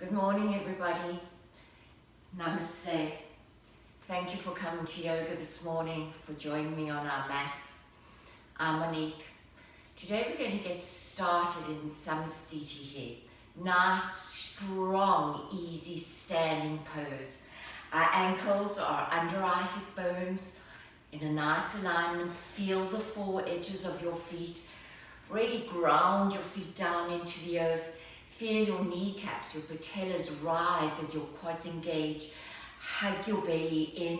Good morning, everybody. Namaste. Thank you for coming to yoga this morning, for joining me on our mats. I'm Monique. Today we're going to get started in Samastiti here. Nice, strong, easy standing pose. Our ankles are under our hip bones in a nice alignment. Feel the four edges of your feet. Really ground your feet down into the earth. Feel your kneecaps, your patellas rise as your quads engage. Hug your belly in.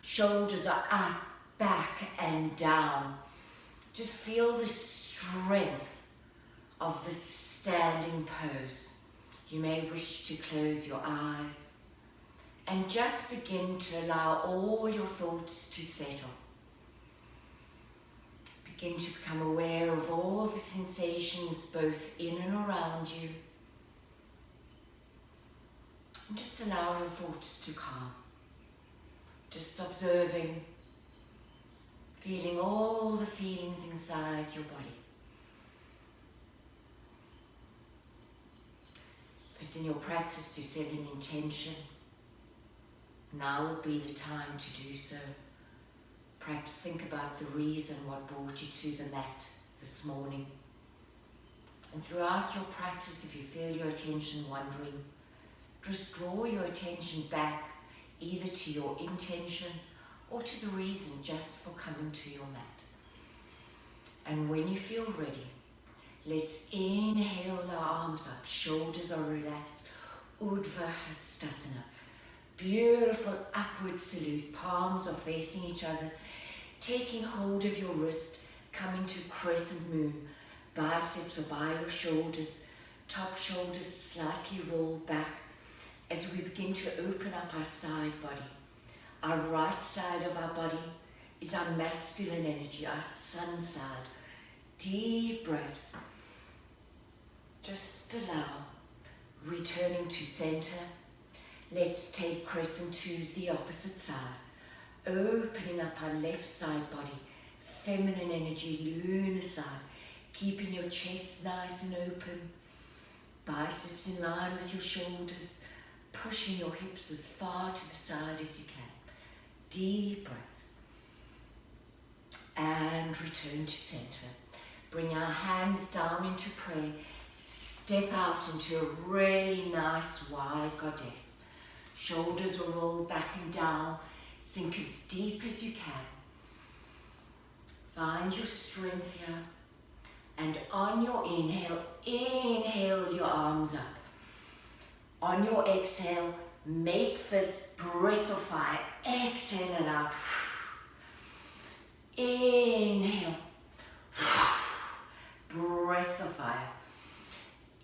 Shoulders are up, back and down. Just feel the strength of the standing pose. You may wish to close your eyes and just begin to allow all your thoughts to settle. Begin to become aware of all the sensations both in and around you. And just allow your thoughts to calm. Just observing, feeling all the feelings inside your body. If it's in your practice to set an intention, now would be the time to do so. Perhaps think about the reason what brought you to the mat this morning. And throughout your practice, if you feel your attention wandering, just draw your attention back either to your intention or to the reason just for coming to your mat. And when you feel ready, let's inhale our arms up, shoulders are relaxed, Urdhva Hastasana. Beautiful upward salute, palms are facing each other. Taking hold of your wrist, coming to crescent moon, biceps are by your shoulders, top shoulders slightly roll back as we begin to open up our side body. Our right side of our body is our masculine energy, our sun side. Deep breaths. Just allow, returning to center. Let's take crescent to the opposite side. Opening up our left side body, feminine energy, lunar side, keeping your chest nice and open, biceps in line with your shoulders, pushing your hips as far to the side as you can. Deep breaths. And return to center. Bring our hands down into prayer. Step out into a really nice wide goddess. Shoulders are rolled back and down. Sink as deep as you can. Find your strength here. And on your inhale, inhale your arms up. On your exhale, make fist, breath of fire. Exhale it out. Inhale. Breath of fire.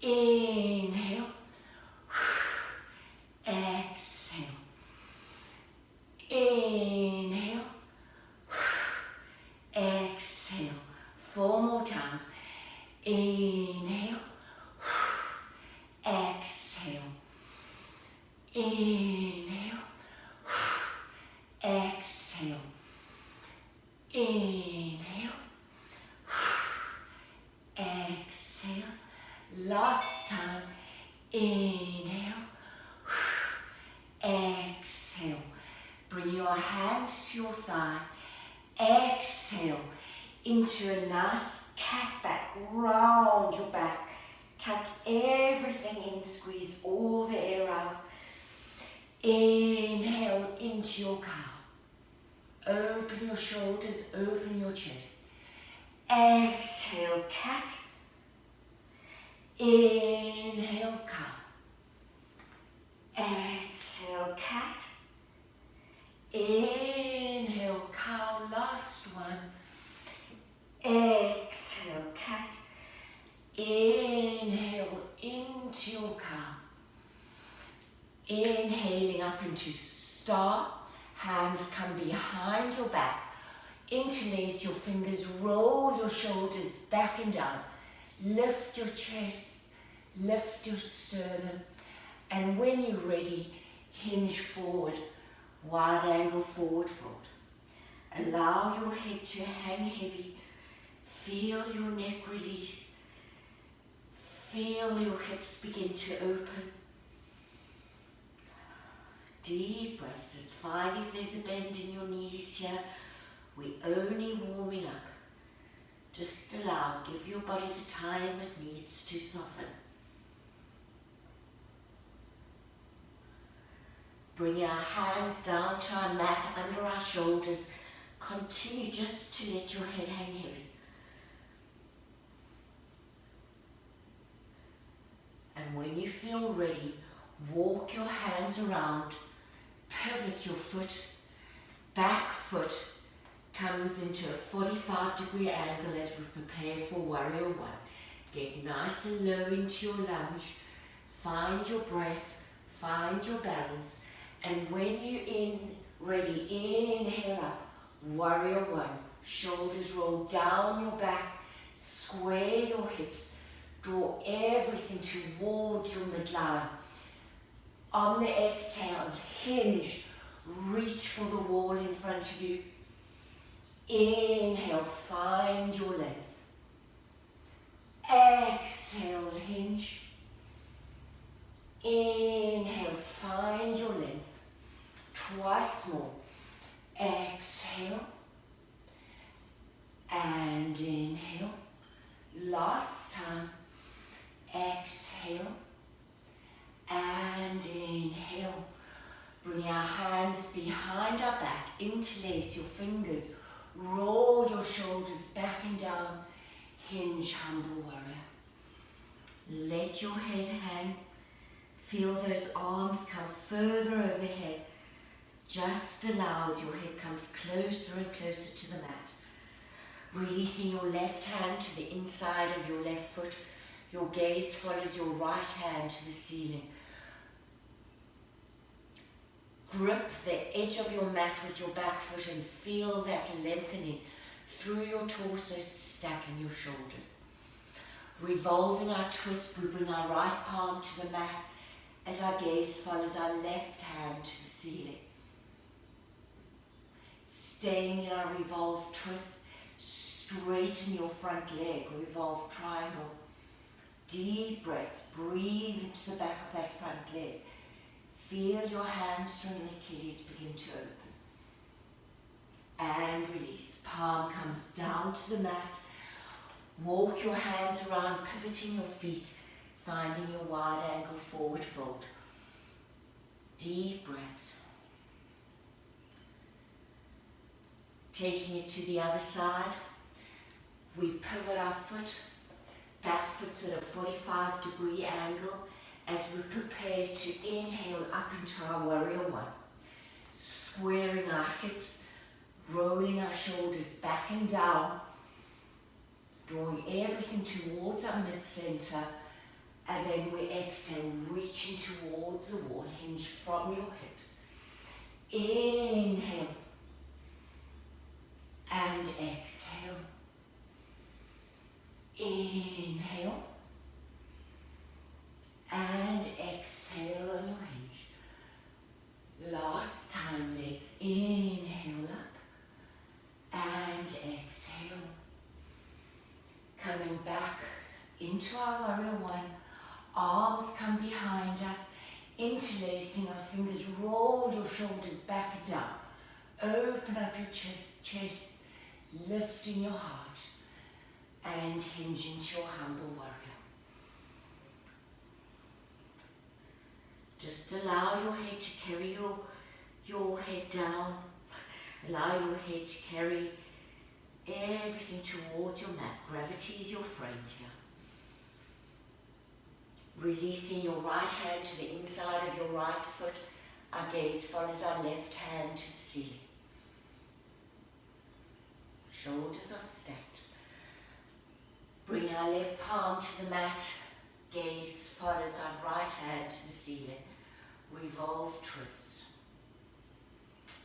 Inhale. Exhale. Inhale, exhale, 4 more times. Inhale, exhale, inhale, exhale, inhale, exhale. Last time. Inhale, exhale. Bring your hands to your thigh. Exhale into a nice cat back. Round your back. Tuck everything in. Squeeze all the air out. Inhale into your cow. Open your shoulders. Open your chest. Exhale, cat. Inhale, cow. Exhale, cat. Inhale, cow, last one. Exhale, cat. Inhale into your cow. Inhaling up into star. Hands come behind your back. Interlace your fingers, roll your shoulders back and down. Lift your chest, lift your sternum. And when you're ready, hinge forward. Wide angle forward fold. Allow your head to hang heavy. Feel your neck release. Feel your hips begin to open. Deep breaths. It's fine if there's a bend in your knees here. We're only warming up. Just allow, give your body the time it needs to soften. Bring our hands down to our mat under our shoulders. Continue just to let your head hang heavy. And when you feel ready, walk your hands around, pivot your foot, back foot comes into a 45-degree angle as we prepare for Warrior One. Get nice and low into your lunge, find your breath, find your balance, and when you're ready, inhale up, Warrior One. Shoulders roll down your back, square your hips, draw everything towards your midline. On the exhale, hinge, reach for the wall in front of you. Inhale, find your length. Exhale, hinge. Inhale, find your length. Twice more. Exhale. And inhale. Last time. Exhale. And inhale. Bring our hands behind our back. Interlace your fingers. Roll your shoulders back and down. Hinge, humble warrior. Let your head hang. Feel those arms come further overhead. Just allow as your head comes closer and closer to the mat. Releasing your left hand to the inside of your left foot. Your gaze follows your right hand to the ceiling. Grip the edge of your mat with your back foot and feel that lengthening through your torso, stacking your shoulders. Revolving our twist, we bring our right palm to the mat as our gaze follows our left hand to the ceiling. Staying in our revolved twist, straighten your front leg, revolve triangle. Deep breaths, breathe into the back of that front leg. Feel your hamstring and Achilles begin to open. And release. Palm comes down to the mat. Walk your hands around, pivoting your feet, finding your wide angle forward fold. Deep breaths. Taking it to the other side, we pivot our foot. Back foot's at a 45-degree angle as we prepare to inhale up into our Warrior One. Squaring our hips, rolling our shoulders back and down, drawing everything towards our mid-center, and then we exhale, reaching towards the wall, hinge from your hips. Inhale, and exhale. Inhale, and exhale on your hinge. Last time, let's inhale up, and exhale. Coming back into our Warrior One, arms come behind us, interlacing our fingers, roll your shoulders back and down. Open up your chest, lifting your heart, and hinge into your humble warrior. Just allow your head to carry your head down. Allow your head to carry everything towards your mat. Gravity is your friend here. Releasing your right hand to the inside of your right foot. Our gaze follows our left hand to the ceiling. Shoulders are stacked. Bring our left palm to the mat. Gaze follows our right hand to the ceiling. Revolve, twist.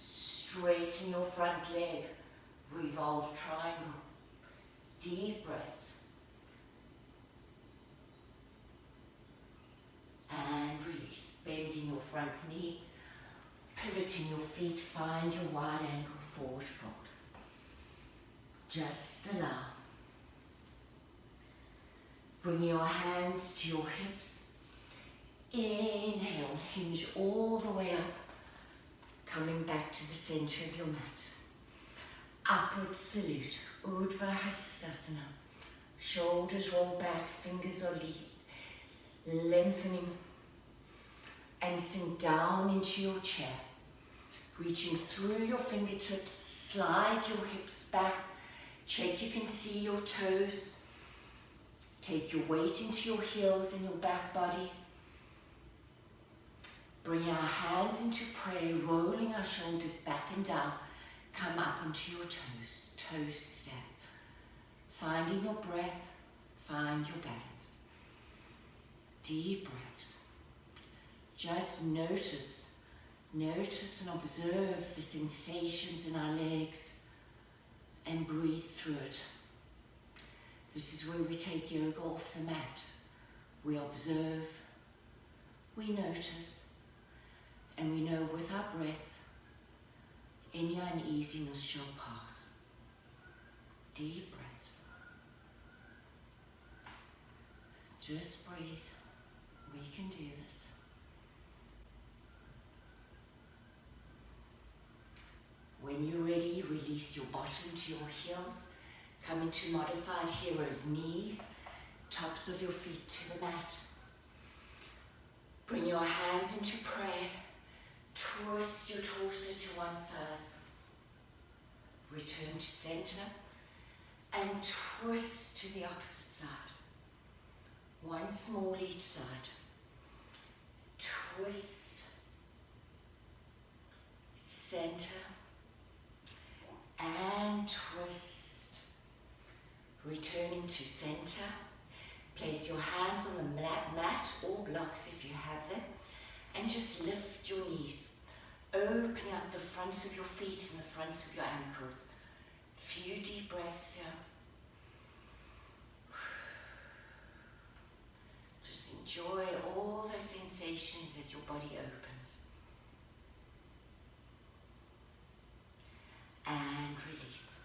Straighten your front leg. Revolve, triangle. Deep breaths. And release. Bending your front knee. Pivoting your feet. Find your wide angle forward fold. Just allow. Bring your hands to your hips. Inhale, hinge all the way up. Coming back to the center of your mat. Upward salute, Urdhva Hastasana. Shoulders roll back, fingers are lengthening. And sink down into your chair. Reaching through your fingertips, slide your hips back. Check you can see your toes. Take your weight into your heels and your back body. Bring our hands into prayer, rolling our shoulders back and down. Come up onto your toes, toe step. Finding your breath, find your balance. Deep breaths. Just notice and observe the sensations in our legs and breathe through it. This is where we take yoga off the mat. We observe, we notice, and we know with our breath, any uneasiness shall pass. Deep breaths. Just breathe. We can do this. When you're ready, release your bottom to your heels. Come into modified hero's knees, tops of your feet to the mat. Bring your hands into prayer. Twist your torso to one side. Return to center and twist to the opposite side. Once more each side. Twist, center, and twist. Returning to center. Place your hands on the mat or blocks if you have them, and just lift your knees, opening up the fronts of your feet and the fronts of your ankles. Few deep breaths here. Just enjoy all those sensations as your body opens. And release.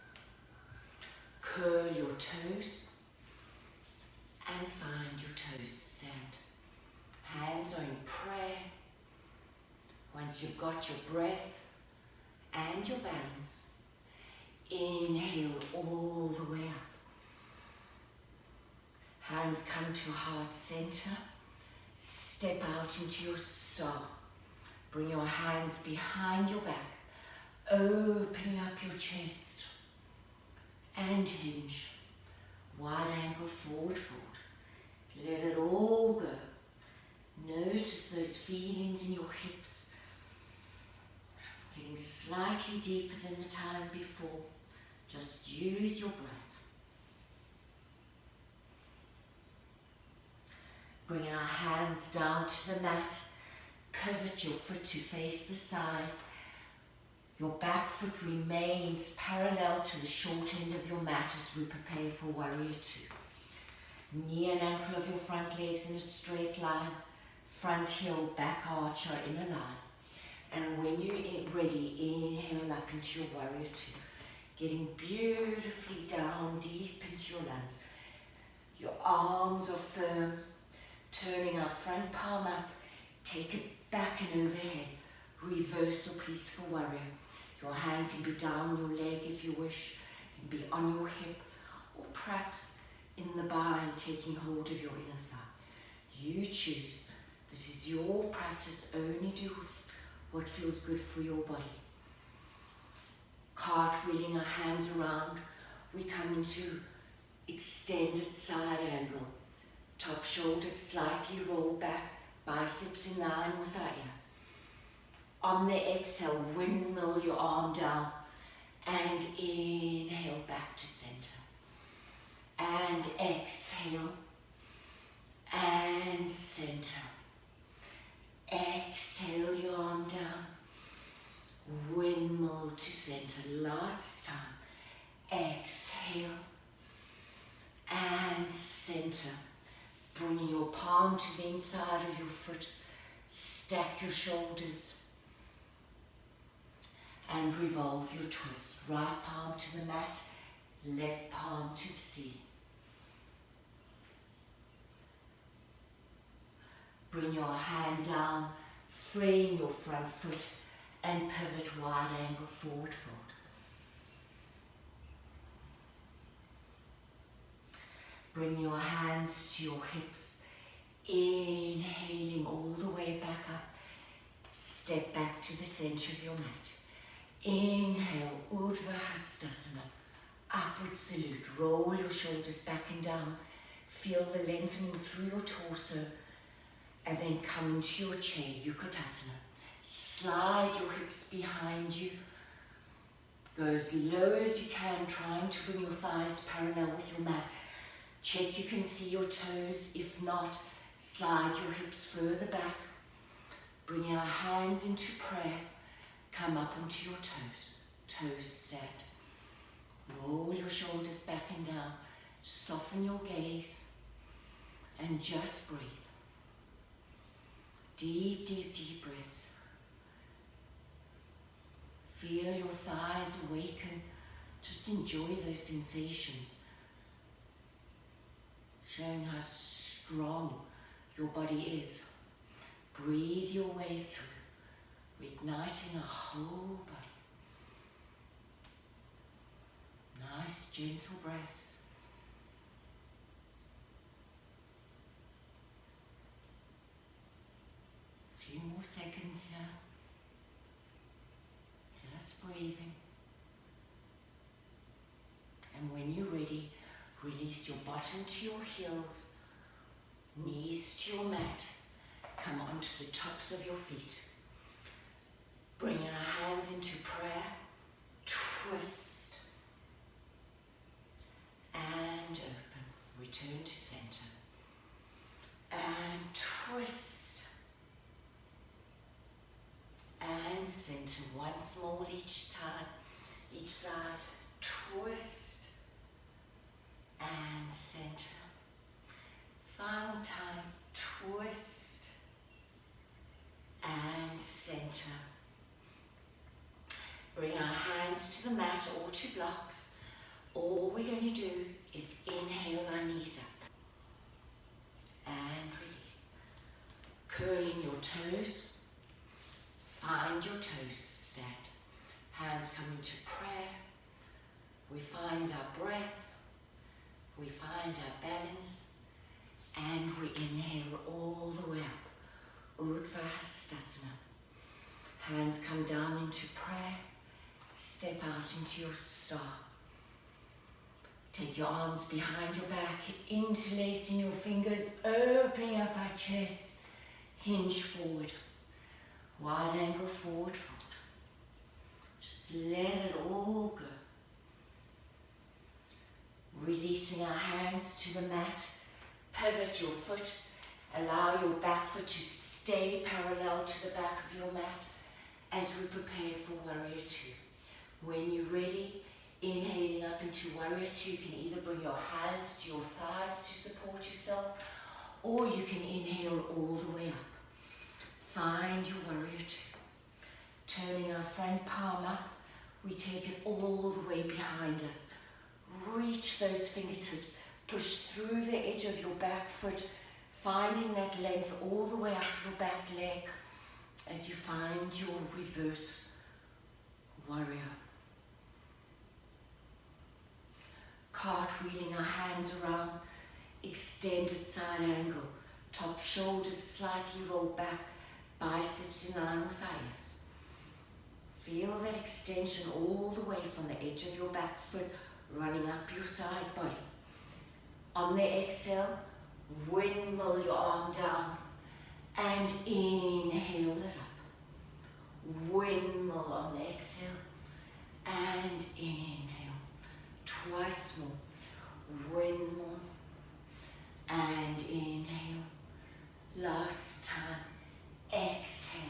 Curl your toes and find your toes stand. Hands are in prayer. Once you've got your breath and your balance, inhale all the way up. Hands come to heart center. Step out into your star. Bring your hands behind your back, opening up your chest and hinge. Wide angle forward, forward. Let it all go. Notice those feelings in your hips, getting slightly deeper than the time before. Just use your breath. Bring our hands down to the mat. Pivot your foot to face the side. Your back foot remains parallel to the short end of your mat as we prepare for Warrior Two. Knee and ankle of your front legs in a straight line. Front heel, back arch are in a line. And when you're ready, inhale up into your Warrior Two. Getting beautifully down deep into your lunge. Your arms are firm. Turning our front palm up. Take it back and overhead. Reversal peaceful warrior. Your hand can be down your leg if you wish. It can be on your hip. Or perhaps in the bind, taking hold of your inner thigh. You choose. This is your practice. Only do what feels good for your body. Cartwheeling our hands around. We come into extended side angle. Top shoulders slightly roll back. Biceps in line with our ear. On the exhale, windmill your arm down. And inhale back to center. And exhale. And center. Exhale your arm down. Windmill to center. Last time. Exhale. And center. Bringing your palm to the inside of your foot. Stack your shoulders. And revolve your twist. Right palm to the mat. Left palm to the sea. Bring your hand down. Frame your front foot. and pivot wide angle forward fold. Bring your hands to your hips, inhaling all the way back up. Step back to the center of your mat. Inhale, Urdhva Hastasana, upward salute. Roll your shoulders back and down. Feel the lengthening through your torso, and then come into your chair, Yukatasana. Slide your hips behind you. Go as low as you can, trying to bring your thighs parallel with your mat. Check you can see your toes. If not, slide your hips further back. Bring our hands into prayer. Come up onto your toes. Toes stand. Roll your shoulders back and down. Soften your gaze. And just breathe. Deep, deep, deep breaths. Feel your thighs awaken. Just enjoy those sensations. Showing how strong your body is. Breathe your way through, igniting a whole body. Nice, gentle breaths. A few more seconds here. Just breathing. And when you're ready, release your bottom to your heels, knees to your mat. Come onto the tops of your feet. Bring our hands into prayer. Twist. And open. Return to center. And twist. And center. Once more each time. Each side. Twist. And center. Final time. Twist. And center. Bring our hands to the mat or to blocks. All we're going to do is inhale our knees up. And release. Curling your toes. Find your toes stand. Hands come into prayer. We find our breath. We find our balance. And we inhale all the way up. Urdhva Hastasana. Hands come down into prayer. Step out into your star. Take your arms behind your back, interlacing your fingers, opening up our chest. Hinge forward. Wide angle forward fold. Just let it all go. Releasing our hands to the mat. Pivot your foot. Allow your back foot to stay parallel to the back of your mat as we prepare for Warrior Two. When you're ready, inhaling up into Warrior Two, you can either bring your hands to your thighs to support yourself, or you can inhale all the way up. Find your Warrior Two. Turning our front palm up, we take it all the way behind us. Reach those fingertips, push through the edge of your back foot, finding that length all the way up your back leg as you find your reverse warrior. Cartwheeling our hands around, extended side angle, top shoulders slightly rolled back, biceps in line with thighs. Feel that extension all the way from the edge of your back foot running up your side body. On the exhale, windmill your arm down and inhale it up. Windmill on the exhale and inhale. Twice more. Windmill and inhale. Last time. Exhale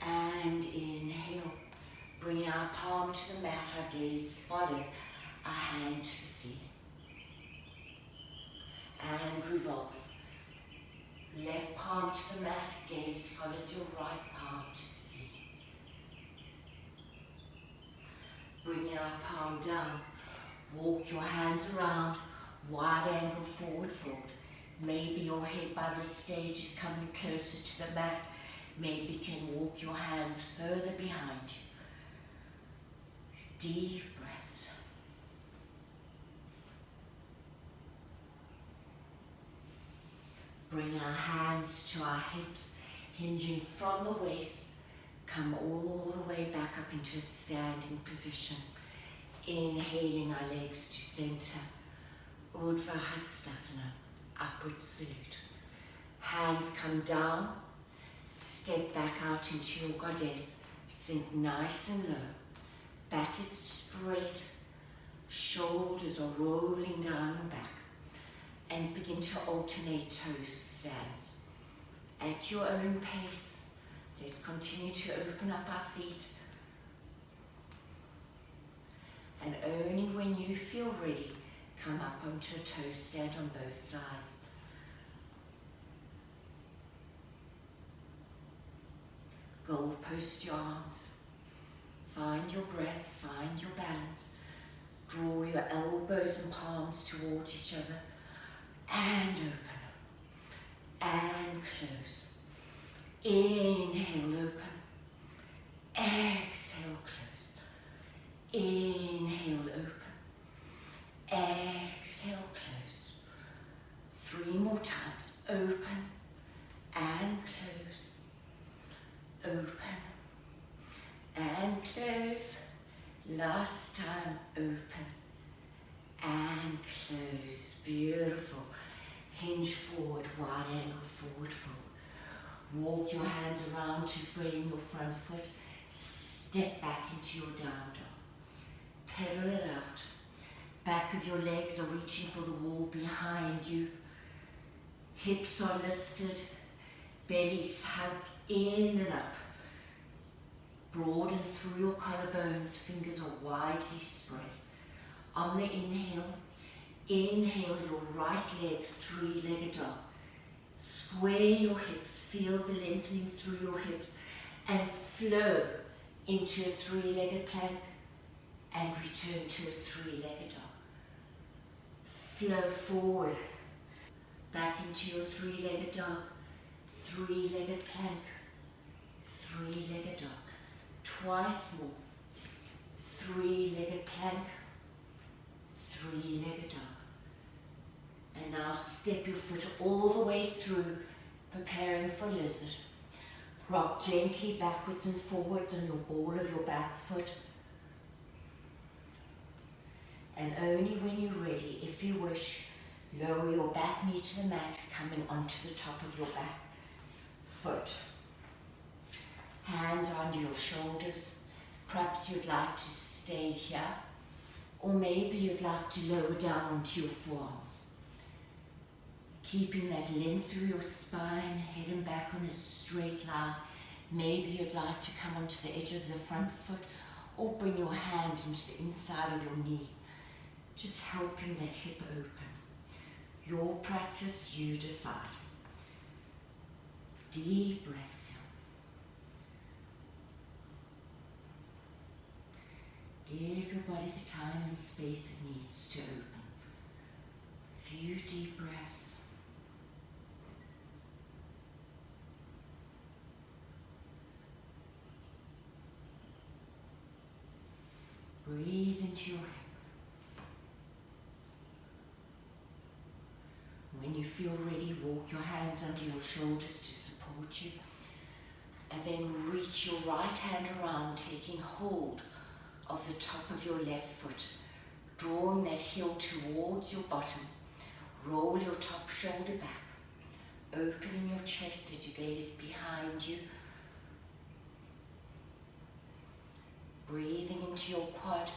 and inhale. Bring our palm to the mat. Our gaze follows our hand to the ceiling. And revolve. Left palm to the mat, gaze follows your right palm to the ceiling. Bring our palm down. Walk your hands around, wide angle forward fold. Maybe your head by this stage is coming closer to the mat. Maybe you can walk your hands further behind you. Deep breaths. Bring our hands to our hips, hinging from the waist. Come all the way back up into a standing position. Inhaling our legs to center. Urdhva Hastasana, upward salute. Hands come down. Step back out into your goddess. Sink nice and low. Back is straight. Shoulders are rolling down the back. And begin to alternate toe stands. At your own pace, let's continue to open up our feet. And only when you feel ready, come up onto a toe stand on both sides. Goalpost your arms. Find your breath, find your balance. Draw your elbows and palms towards each other. And open. And close. Inhale, open. Exhale, close. Inhale, open. Exhale, close. 3 more times. Open and close. Open and close. Last time. Open and close. Beautiful. Hinge forward, wide angle, forward fold. Walk your hands around to frame your front foot. Step back into your down dog. Pedal it out. Back of your legs are reaching for the wall behind you. Hips are lifted. Belly's hugged in and up. Broaden through your collarbones. Fingers are widely spread. On the inhale, inhale your right leg, 3-legged dog. Square your hips, feel the lengthening through your hips and flow into a 3-legged plank and return to a 3-legged dog. Flow forward, back into your 3-legged dog, 3-legged plank, 3-legged dog. Twice more, 3-legged plank, 3-legged dog. And now step your foot all the way through, preparing for lizard. Rock gently backwards and forwards on your ball of your back foot. And only when you're ready, if you wish, lower your back knee to the mat, coming onto the top of your back foot. Hands are under your shoulders. Perhaps you'd like to stay here, or maybe you'd like to lower down onto your forearms. Keeping that length through your spine, head and back on a straight line. Maybe you'd like to come onto the edge of the front foot, or bring your hand into the inside of your knee. Just helping that hip open. Your practice, you decide. Deep breaths. Give your body the time and space it needs to open. Few deep breaths. Breathe into your hip. When you feel ready, walk your hands under your shoulders to support you. And then reach your right hand around, taking hold of the top of your left foot. Drawing that heel towards your bottom. Roll your top shoulder back. Opening your chest as you gaze behind you. Breathing into your quad,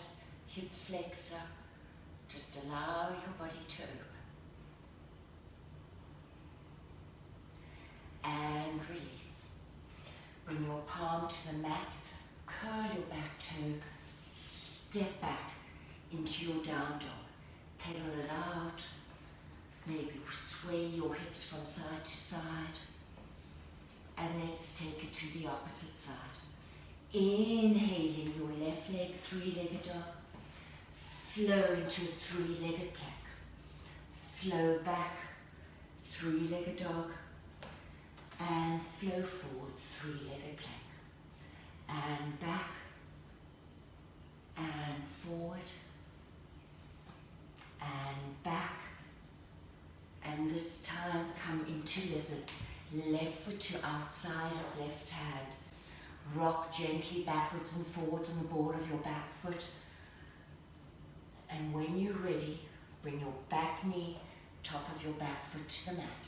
hip flexor. Just allow your body to open. And release. Bring your palm to the mat. Curl your back toe. Step back into your down dog. Pedal it out. Maybe sway your hips from side to side. And let's take it to the opposite side. Inhaling your left leg, 3-legged dog. Flow into a 3-legged plank. Flow back, 3-legged dog. and flow forward, three-legged plank. And back, and forward, and back. And this time come into lizard. Left foot to outside of left hand. Rock gently backwards and forwards on the ball of your back foot. And when you're ready, bring your back knee, top of your back foot to the mat.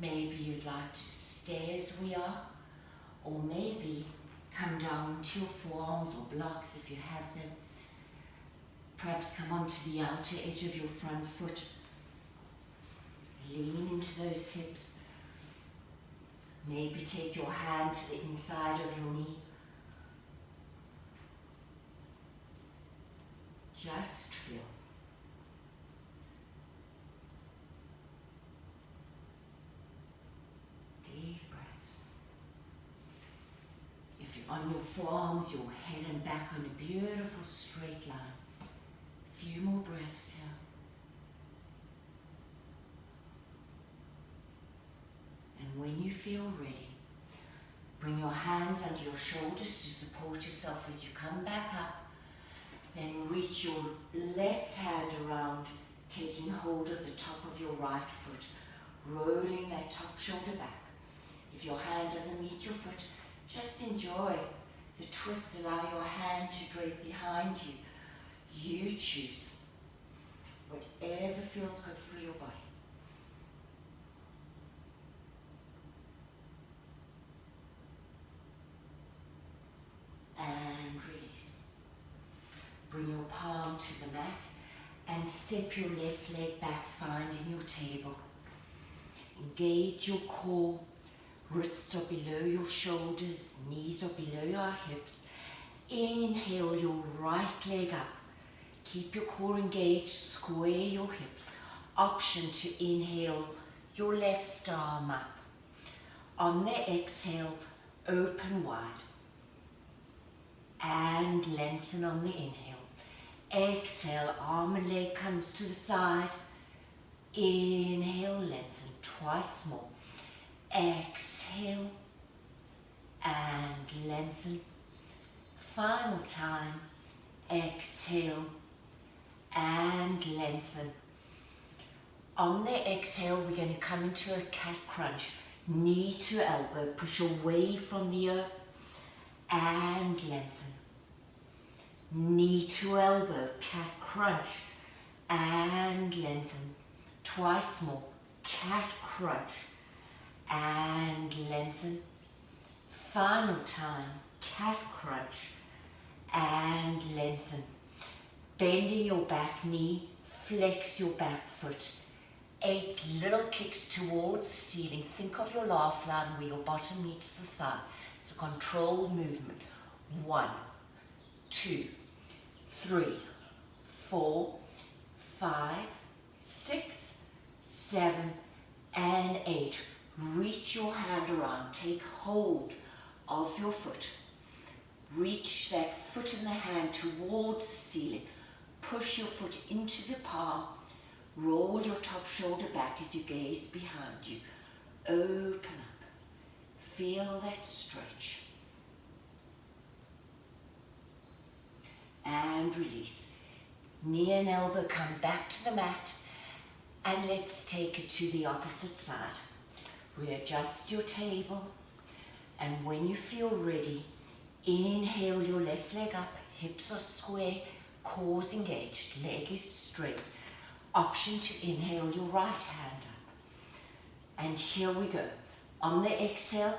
Maybe you'd like to stay as we are, or maybe come down to your forearms or blocks if you have them. Perhaps come onto the outer edge of your front foot. Lean into those hips. Maybe take your hand to the inside of your knee. Just feel. Deep breaths. If you're on your forearms, your head and back on a beautiful straight line. A few more breaths here. And when you feel ready, bring your hands under your shoulders to support yourself as you come back up. Then reach your left hand around, taking hold of the top of your right foot, rolling that top shoulder back. If your hand doesn't meet your foot, just enjoy the twist. Allow your hand to drape behind you. You choose whatever feels good for your body. And release. Bring your palm to the mat and step your left leg back, finding your table. Engage your core. Wrists are below your shoulders, knees are below your hips. Inhale your right leg up. Keep your core engaged, square your hips. Option to inhale your left arm up. On the exhale, open wide. And lengthen on the inhale. Exhale, arm and leg comes to the side. Inhale, lengthen twice more. Exhale and lengthen. Final time. Exhale and lengthen. On the exhale, we're going to come into a cat crunch. Knee to elbow, push away from the earth and lengthen. Knee to elbow, cat crunch and lengthen. Twice more, cat crunch and lengthen. Final time, cat crunch and lengthen. Bending your back knee, flex your back foot. 8 little kicks towards the ceiling. Think of your laugh line where your bottom meets the thigh. It's a controlled movement. 1, 2, 3, 4, 5, 6, 7, and 8. Reach your hand around. Take hold of your foot. Reach that foot and the hand towards the ceiling. Push your foot into the palm. Roll your top shoulder back as you gaze behind you. Open up. Feel that stretch. And release. Knee and elbow come back to the mat. And let's take it to the opposite side. Readjust your table. And when you feel ready, inhale your left leg up. Hips are square. Core's engaged. Leg is straight. Option to inhale your right hand up. And here we go. On the exhale,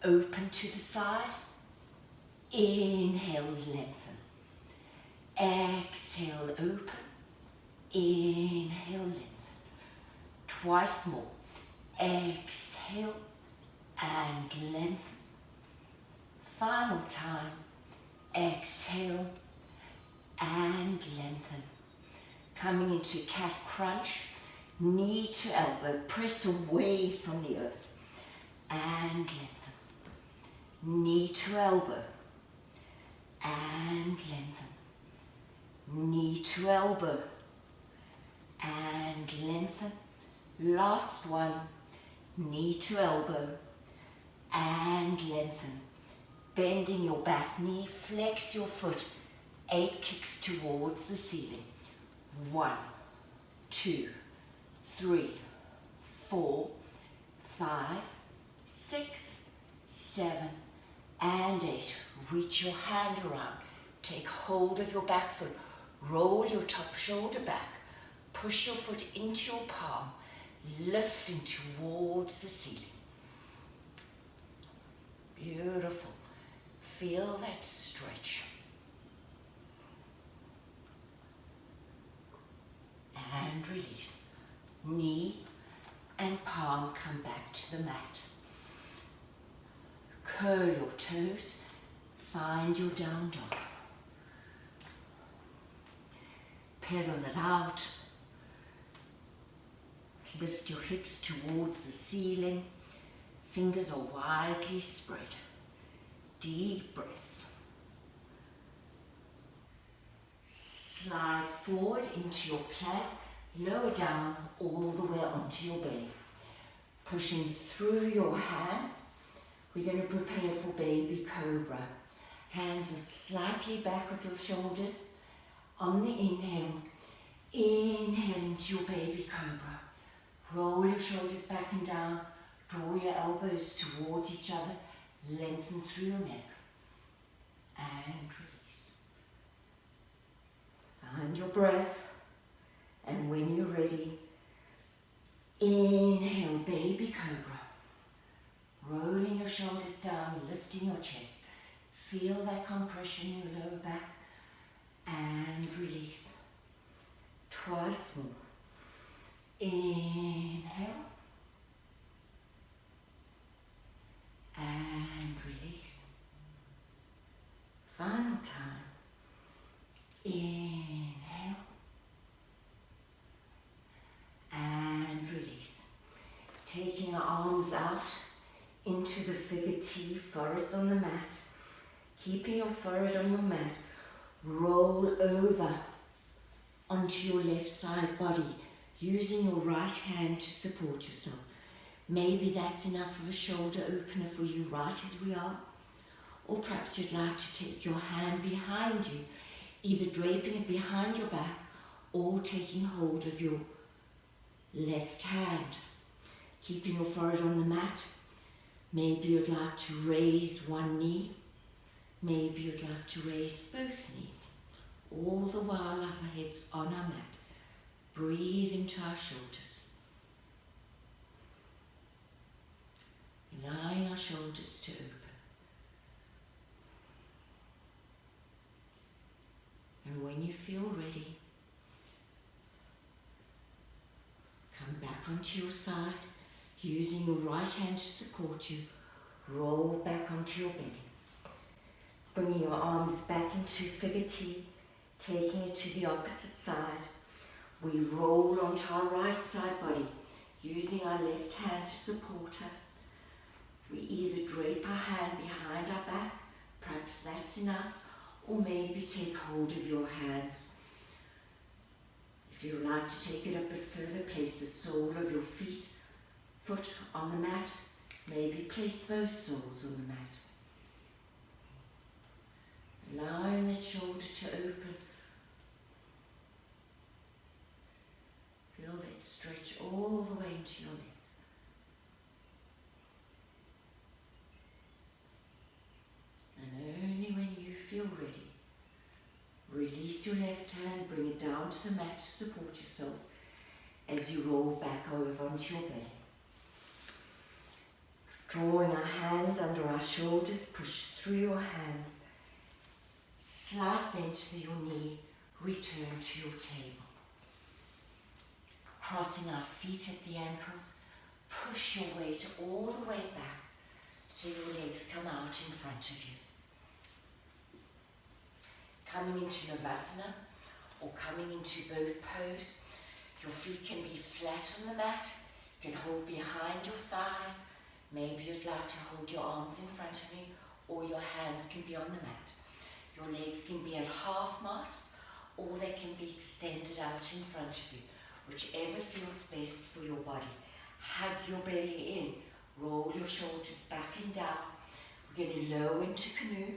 open to the side. Inhale, lengthen. Exhale, open. Inhale, lengthen. Twice more. Exhale and lengthen. Final time. Exhale and lengthen. Coming into cat crunch, knee to elbow, press away from the earth and lengthen. Knee to elbow and lengthen. Knee to elbow and lengthen. Last one, knee to elbow and lengthen. Bending your back knee, flex your foot. 8 kicks towards the ceiling. 1, 2, 3, 4, 5, 6, 7, and 8. Reach your hand around. Take hold of your back foot. Roll your top shoulder back. Push your foot into your palm, lifting towards the ceiling. Beautiful. Feel that stretch. And release. Knee and palm come back to the mat. Curl your toes. Find your down dog. Pedal it out. Lift your hips towards the ceiling. Fingers are widely spread. Deep breaths. Slide forward into your plank. Lower down all the way onto your belly. Pushing through your hands. We're going to prepare for baby cobra. Hands are slightly back of your shoulders. On the inhale, inhale into your baby cobra. Roll your shoulders back and down. Draw your elbows towards each other. Lengthen through your neck. And release. Find your breath. And when you're ready, inhale, baby cobra. Rolling your shoulders down, lifting your chest. Feel that compression in your lower back. And release. Twice more. Inhale. And release. Final time. Inhale. And release. Taking our arms out into the figure T, foreheads on the mat. Keeping your forehead on your mat. Roll over onto your left side body, using your right hand to support yourself. Maybe that's enough of a shoulder opener for you right as we are. Or perhaps you'd like to take your hand behind you, either draping it behind your back or taking hold of your left hand. Keeping your forehead on the mat. Maybe you'd like to raise one knee. Maybe you'd like to raise both knees. All the while our heads on our mat. Breathe into our shoulders. Allowing our shoulders to open. And when you feel ready, come back onto your side, using your right hand to support you. Roll back onto your belly. Bringing your arms back into figure T, taking it to the opposite side. We roll onto our right side body, using our left hand to support us. We either drape our hand behind our back, perhaps that's enough, or maybe take hold of your hands. If you would like to take it a bit further, place the sole of your foot on the mat. Maybe place both soles on the mat. Allowing that shoulder to open. Feel that stretch all the way into your neck. And only when you feel ready, release your left hand, bring it down to the mat to support yourself as you roll back over onto your belly. Drawing our hands under our shoulders, push through your hands. Slight bend to your knee, return to your table. Crossing our feet at the ankles, push your weight all the way back so your legs come out in front of you. Coming into Navasana or coming into boat pose, your feet can be flat on the mat, you can hold behind your thighs, maybe you'd like to hold your arms in front of you or your hands can be on the mat. Your legs can be at half mast or they can be extended out in front of you, whichever feels best for your body. Hug your belly in Roll your shoulders back and down. We're going to lower into canoe,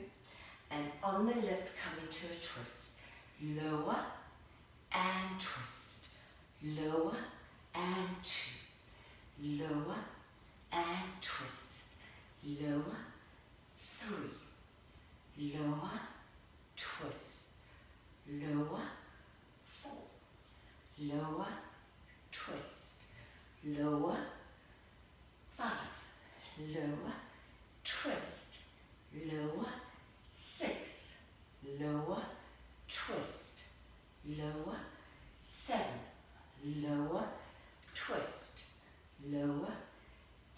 and on the lift come into a twist. Lower and twist. Lower and two. Lower and twist. Lower, three. Lower, twist. Lower, four. Lower, twist. Lower, five. Lower, twist. Lower, six. Lower, twist. Lower, seven. Lower, twist. Lower,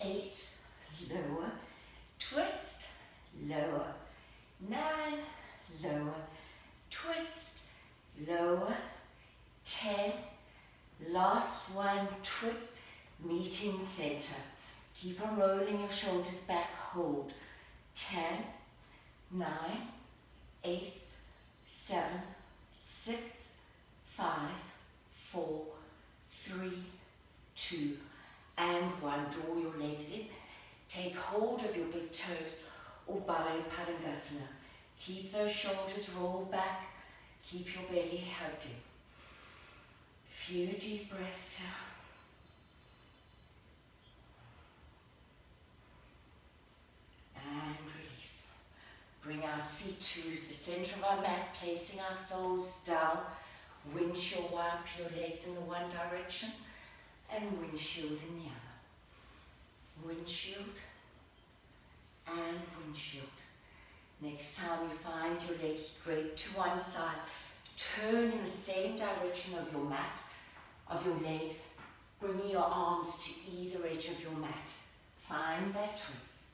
eight. Lower, twist. Lower, nine. Lower, twist. Lower, 10. Last one, twist, meeting center. Keep on rolling your shoulders back, hold. 10, 9, 8, 7, 6, 5, 4, 3, 2, and 1. Draw your legs in. Take hold of your big toes or Bayo Padangusana. Keep those shoulders rolled back. Keep your belly hugged in. Few deep breaths out. And release. Bring our feet to the center of our mat, placing our soles down. Windshield wipe your legs in the one direction and windshield in the other. Windshield and windshield. Next time you find your legs straight to one side, turn in the same direction of your mat, of your legs, bringing your arms to either edge of your mat. Find that twist.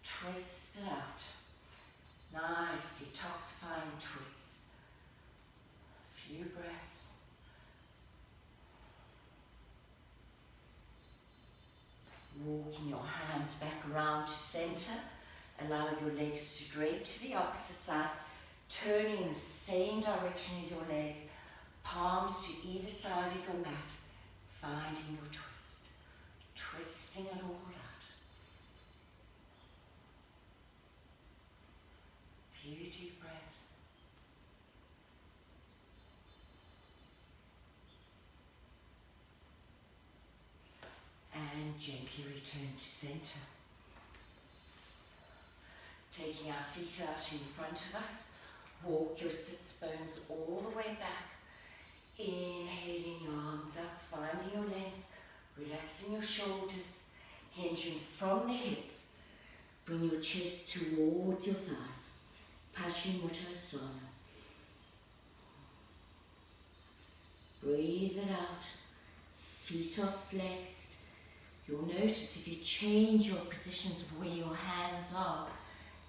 Twist it out. Nice detoxifying twists. Few breaths. Walking your hands back around to center. Allow your legs to drape to the opposite side, turning in the same direction as your legs, palms to either side of your mat, finding your twist, twisting it all out. Few deep breaths. And gently return to center. Taking our feet out in front of us, walk your sits bones all the way back. Inhaling your arms up, finding your length, relaxing your shoulders, hinging from the hips. Bring your chest towards your thighs. Paschimottanasana. Breathe it out. Feet are flexed. You'll notice if you change your positions of where your hands are,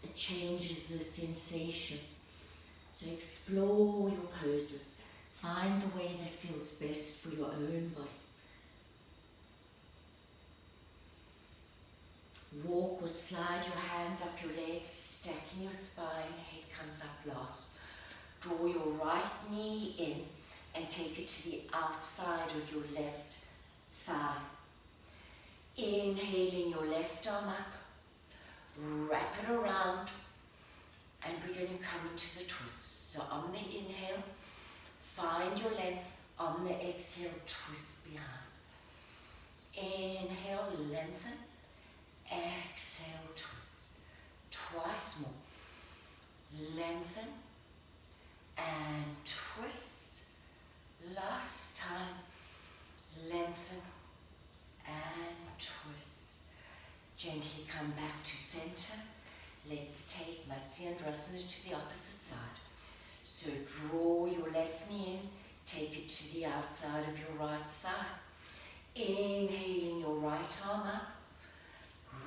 it changes the sensation. So explore your poses. Find the way that feels best for your own body. Walk or slide your hands up your legs, stacking your spine, head comes up last. Draw your right knee in and take it to the outside of your left thigh. Inhaling your left arm up. Wrap it around, and we're going to come into the twist. So on the inhale, find your length. On the exhale, twist behind. Inhale, lengthen. Exhale, twist. Twice more. Lengthen and twist. Last time, lengthen and twist. Gently come back to center. Let's take Matsyendrasana to the opposite side. So draw your left knee in, take it to the outside of your right thigh. Inhaling your right arm up,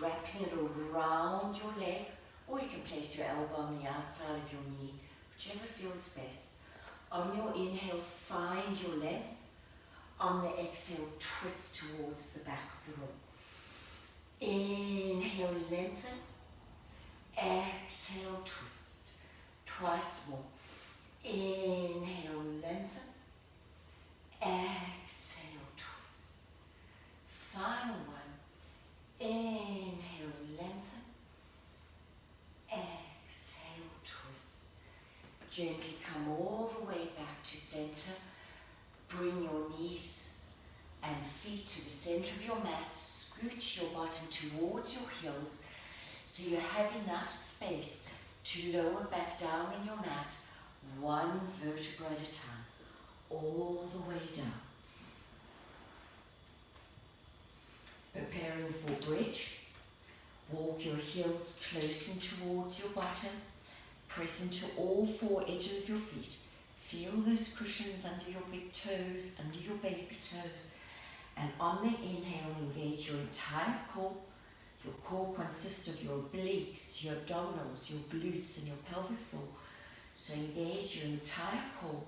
wrapping it around your leg, or you can place your elbow on the outside of your knee, whichever feels best. On your inhale, find your length. On the exhale, twist towards the back of the room. Inhale, lengthen. Exhale, twist. Twice more. Inhale, lengthen. Exhale, twist. Final one. Inhale. Gently come all the way back to center. Bring your knees and feet to the center of your mat. Scoot your bottom towards your heels so you have enough space to lower back down on your mat, one vertebra at a time, all the way down. Preparing for bridge. Walk your heels close in towards your bottom. Press into all four edges of your feet. Feel those cushions under your big toes, under your baby toes. And on the inhale, engage your entire core. Your core consists of your obliques, your abdominals, your glutes, and your pelvic floor. So engage your entire core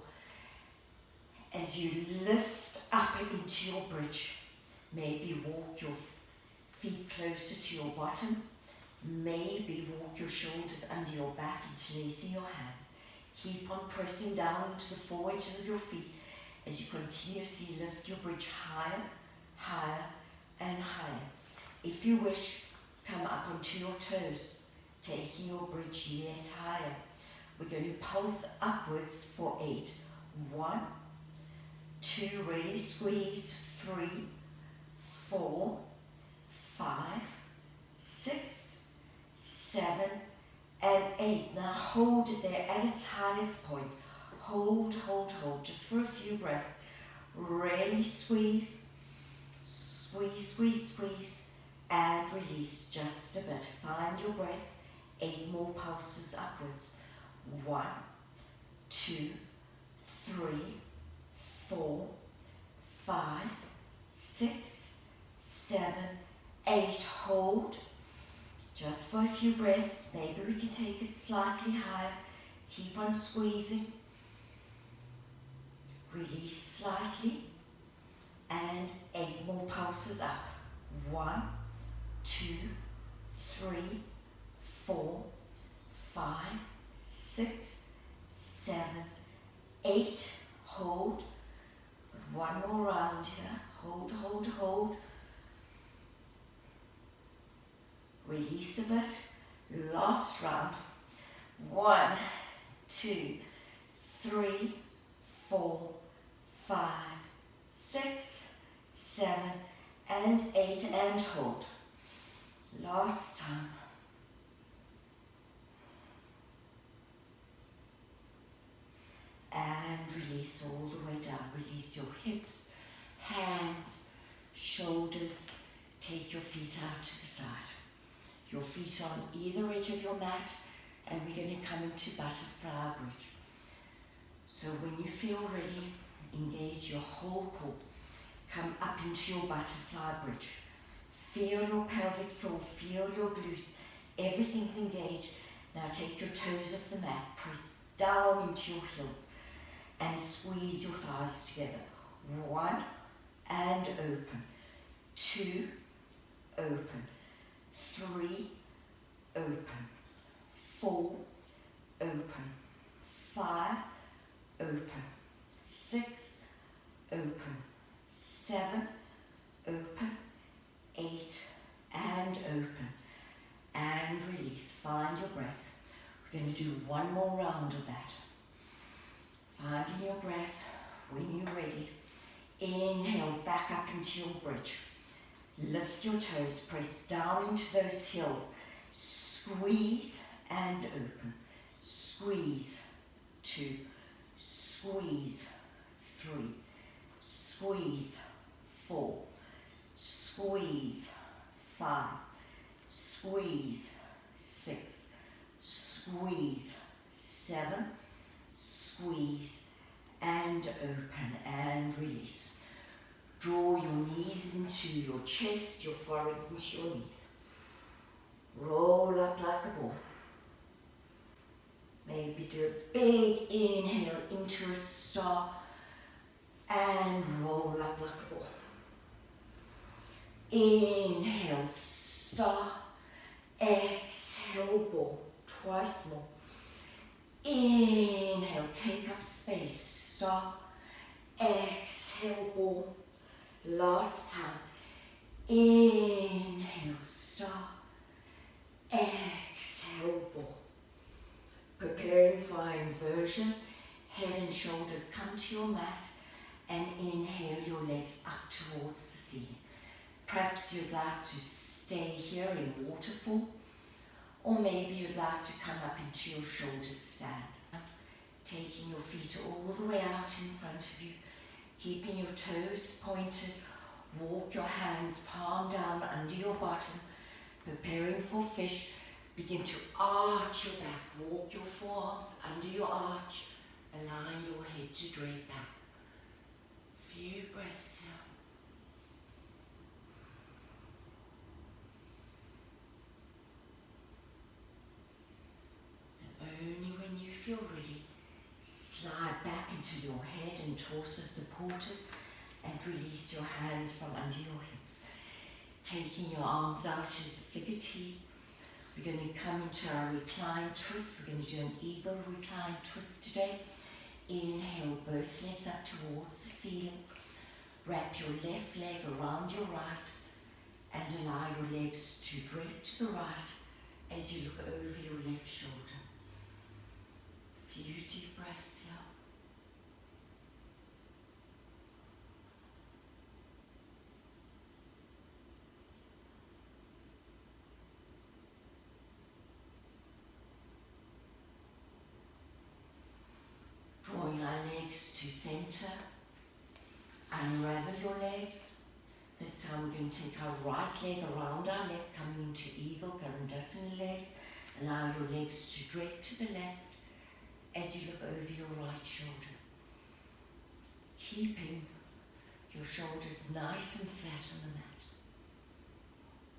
as you lift up into your bridge. Maybe walk your feet closer to your bottom. Maybe walk your shoulders under your back, interlacing your hands. Keep on pressing down into the four edges of your feet as you continuously lift your bridge higher, higher, and higher. If you wish, come up onto your toes, taking your bridge yet higher. We're going to pulse upwards for 8. 1, 2, really squeeze. 3, 4, 5, 6, 7, and 8. Now hold it there at its highest point. Hold, hold, hold, just for a few breaths. Really squeeze, squeeze, squeeze, squeeze, and release just a bit. Find your breath. 8 more pulses upwards. 1, 2, 3, 4, 5, 6, 7, 8. Hold. Just for a few breaths. Maybe we can take it slightly higher. Keep on squeezing. Release slightly. And 8 more pulses up. 1, 2, 3, 4, 5, 6, 7, 8. Hold. Put one more round here. Hold, hold, hold. Release a bit. Last round. 1, 2, 3, 4, 5, 6, 7, and 8. And hold. Last time. And release all the way down. Release your hips, hands, shoulders. Take your feet out to the side. Your feet on either edge of your mat, and we're going to come into butterfly bridge. So when you feel ready, engage your whole core. Come up into your butterfly bridge. Feel your pelvic floor, feel your glutes. Everything's engaged. Now take your toes off the mat, press down into your heels, and squeeze your thighs together. 1, and open. 2, open. 3, open. 4, open. 5, open. 6, open. 7, open. 8, and open. And release. Find your breath. We're going to do one more round of that. Finding your breath when you're ready. Inhale, back up into your bridge. Lift your toes, press down into those heels. Squeeze and open. Squeeze. 2. Squeeze. 3. Squeeze. 4. Squeeze. 5. Squeeze. 6. Squeeze. 7. Squeeze. And open and release. Draw your knees into your chest, your forehead into your knees. Roll up like a ball. Maybe do a big inhale into a star and roll up like a ball. Inhale, star. Exhale, ball. Twice more. Inhale, take up space. Star. Exhale, ball. Last time. Inhale, star. Exhale, ball. Preparing for our version. Head and shoulders come to your mat, and inhale your legs up towards the ceiling. Perhaps you'd like to stay here in waterfall, or maybe you'd like to come up into your shoulder stand. Taking your feet all the way out in front of you, keeping your toes pointed. Walk your hands palm down under your bottom, preparing for fish. Begin to arch your back, walk your forearms under your arch, allowing your head to drape back. Few breaths here. And only when you feel ready, slide back into your head and torso supported, and release your hands from under your hips. Taking your arms out into the figure T. We're going to come into our recline twist. We're going to do an eagle recline twist today. Inhale, both legs up towards the ceiling. Wrap your left leg around your right and allow your legs to drape to the right as you look over your left shoulder. Few deep breaths here. Drawing our legs to center, unravel your legs. This time we're going to take our right leg around our left, coming into eagle, Garandasana legs. Allow your legs to drape to the left as you look over your right shoulder. Keeping your shoulders nice and flat on the mat.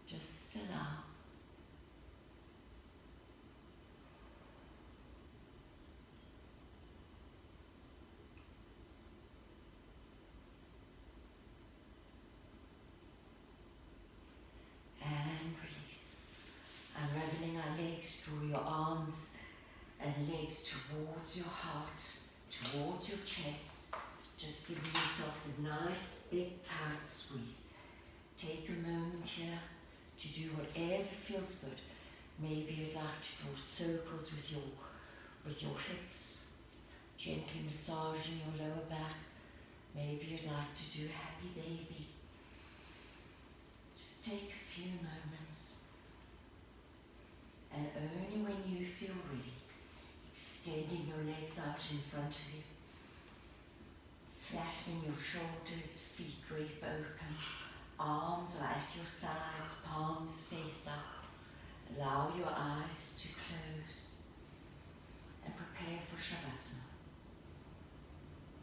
Just allow. Unraveling our legs, draw your arms and legs towards your heart, towards your chest. Just giving yourself a nice, big, tight squeeze. Take a moment here to do whatever feels good. Maybe you'd like to draw circles with your hips, gently massaging your lower back. Maybe you'd like to do happy baby. Just take a few moments. And only when you feel ready, extending your legs out in front of you, flattening your shoulders, feet drape open, arms are at your sides, palms face up. Allow your eyes to close and prepare for Shavasana.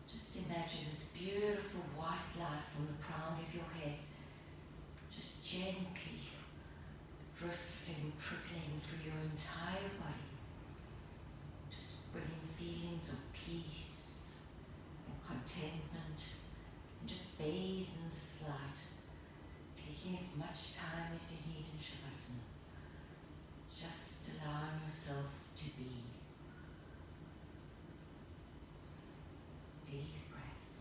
Just imagine this beautiful white light from the crown of your head, just gently drifting, trickling through your entire body, just bringing feelings of peace and contentment, and just bathe in this light, taking as much time as you need in Shavasana, just allowing yourself to be. Deep breaths.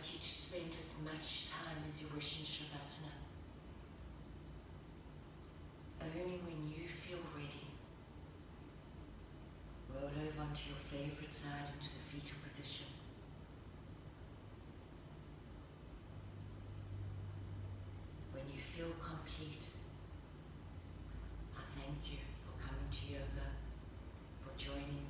You to spend as much time as you wish in Shavasana. Only when you feel ready, roll over onto your favorite side into the fetal position. When you feel complete, I thank you for coming to yoga, for joining me.